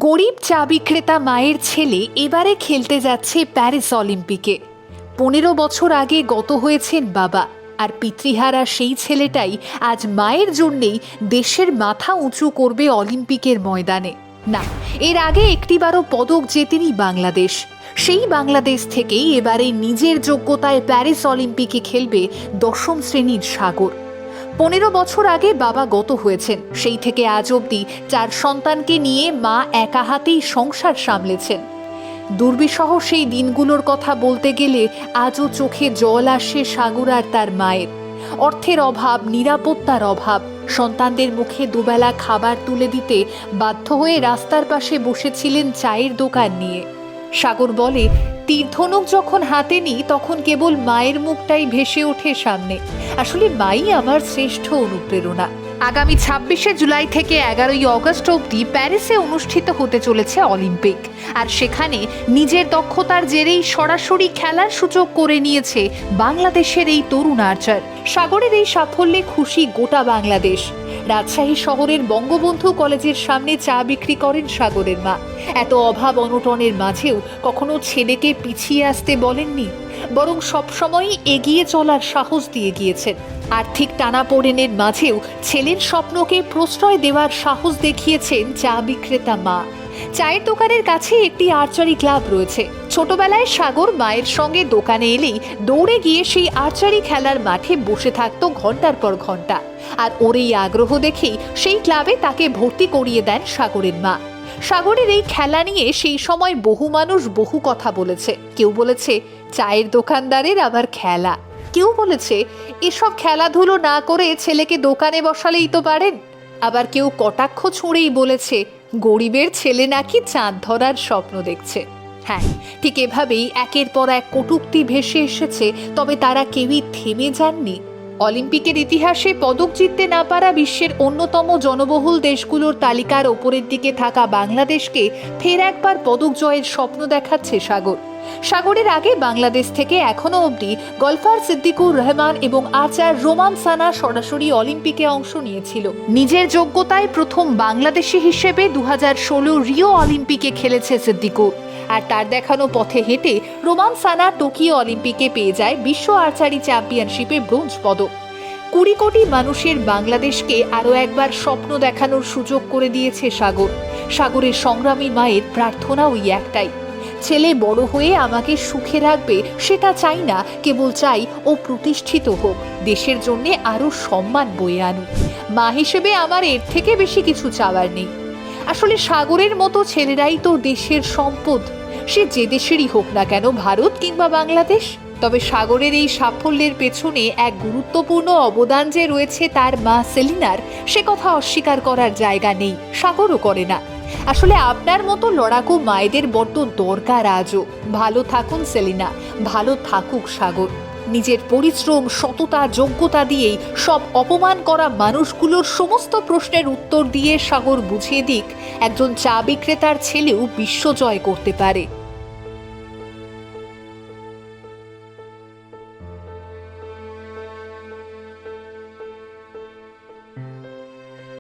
গরিব চা বিক্রেতা মায়ের ছেলে এবারে খেলতে যাচ্ছে প্যারিস অলিম্পিকে। 15 বছর আগে গত হয়েছেন বাবা, আর পিতৃহারা সেই ছেলেটাই আজ মায়ের জন্যেই দেশের মাথা উঁচু করবে অলিম্পিকের ময়দানে। না, এর আগে একটিবারও পদক জেতেনি বাংলাদেশ। সেই বাংলাদেশ থেকেই এবারে নিজের যোগ্যতায় প্যারিস অলিম্পিকে খেলবে 10ম শ্রেণীর সাগর। 15 বছর আগে বাবা গত হয়েছেন, সেই থেকে আজ অবধি 4 সন্তানকে নিয়ে মা একা হাতেই সংসার সামলেছেন। দুর্বিষহ সেই দিনগুলোর কথা বলতে গেলে আজও চোখে জল আসে সাগর আর তার মায়ের। অর্থের অভাব, নিরাপত্তার অভাব, সন্তানদের মুখে দুবেলা খাবার তুলে দিতে বাধ্য হয়ে রাস্তার পাশে বসেছিলেন চায়ের দোকান নিয়ে। সাগর বলে, তীরধনুক যখন হাতে নিই তখন কেবল মায়ের মুখটাই ভেসে ওঠে সামনে। আসলে মাই আমার শ্রেষ্ঠ অনুপ্রেরণা। আগামী 26শে জুলাই থেকে 11ই অগস্ট অবধি প্যারিসে অনুষ্ঠিত হতে চলেছে অলিম্পিক, আর সেখানে নিজের দক্ষতার জেরেই সরাসরি খেলার সুযোগ করে নিয়েছে বাংলাদেশের এই তরুণ আর্চার। সাগরের এই সাফল্যে খুশি গোটা বাংলাদেশ। রাজশাহী শহরের বঙ্গবন্ধু কলেজের সামনে চা বিক্রি করেন সাগরের মা। এত অভাব অনটনের মাঝেও কখনো ছেলেকে পিছিয়ে আসতে বলেননি, বরং সবসময়ই এগিয়ে চলার সাহস দিয়ে গিয়েছেন। আর্থিক টানাপোড়েনের মাঝেও ছেলের স্বপ্নকে প্রশ্রয় দেওয়ার সাহস দেখিয়েছেন চা বিক্রেতা মা। চায়ের দোকানের কাছে একটি আর্চারি ক্লাব রয়েছে। ছোটবেলায় সাগর মায়ের সঙ্গে দোকানে এলেই দৌড়ে গিয়ে সেই আর্চারি খেলার মাঠে বসে থাকতো ঘন্টার পর ঘন্টা, আর ওর এই আগ্রহ দেখেই সেই ক্লাবে তাকে ভর্তি করিয়ে দেন সাগরের মা। সাগরের এই খেলা নিয়ে সেই সময় বহু মানুষ বহু কথা বলেছে। কেউ বলেছে চায়ের দোকানদারের আবার খেলা, কেউ বলেছে এসব খেলাধুলো না করে ছেলেকে দোকানে বসালেই তো পারেন, আবার কেউ কটাক্ষ ছুঁড়েই বলেছে গরিবের ছেলে নাকি চাঁদ ধরার স্বপ্ন দেখছে। হ্যাঁ, ঠিক এভাবেই একের পর এক কটূক্তি ভেসে এসেছে, তবে তারা কেউই থেমে যাননি। অলিম্পিকের ইতিহাসে পদক জিততে না পারা বিশ্বের অন্যতম জনবহুল দেশগুলোর তালিকার ওপরের দিকে থাকা বাংলাদেশকে ফের একবার পদক জয়ের স্বপ্ন দেখাচ্ছে সাগর। সাগরের আগে বাংলাদেশ থেকে এখনো অবধি গলফার সিদ্দিকুর রহমান এবং আর্চার রোমান সানা সরাসরি অলিম্পিকে অংশ নিয়েছিল। নিজের যোগ্যতায় প্রথম বাংলাদেশি হিসেবে 2016 রিও অলিম্পিকে খেলেছে সিদ্দিকুর, আর তার দেখানো পথে হেঁটে রোমান সানা টোকিও অলিম্পিকে পেয়ে যায় বিশ্ব আর্চারি চ্যাম্পিয়নশিপে ব্রোঞ্জ পদক। 20 কোটি মানুষের বাংলাদেশকে আরও একবার স্বপ্ন দেখানোর সুযোগ করে দিয়েছে সাগর। সাগরের সংগ্রামী মায়ের প্রার্থনা ওই একটাই, ছেলে বড় হয়ে আমাকে সুখে রাখবে সেটা চাই না, কেবল চাই ও প্রতিষ্ঠিত হোক, দেশের জন্য আরো সম্মান বয়ে আনুক। মা হিসেবে আমার এর থেকে বেশি কিছু চাওয়ার নেই। আসলে সাগরের মতো ছেলেরাই তো দেশের সম্পদ, সে যে দেশেরই হোক না কেন, ভারত কিংবা বাংলাদেশ। তবে সাগরের এই সাফল্যের পেছনে এক গুরুত্বপূর্ণ অবদান যে রয়েছে তার মা সেলিনার, সে কথা অস্বীকার করার জায়গা নেই, সাগরও করে না। আসলে আপনার মতো লড়াকু মায়েদের বড্ড দরকার আজও। ভালো থাকুন সেলিনা, ভালো থাকুক সাগর। নিজের পরিশ্রম, সততা, যোগ্যতা দিয়েই সব অপমান করা মানুষগুলোর সমস্ত প্রশ্নের উত্তর দিয়ে সাগর বুঝিয়ে দিক একজন চা বিক্রেতার ছেলেও বিশ্বজয় করতে পারে।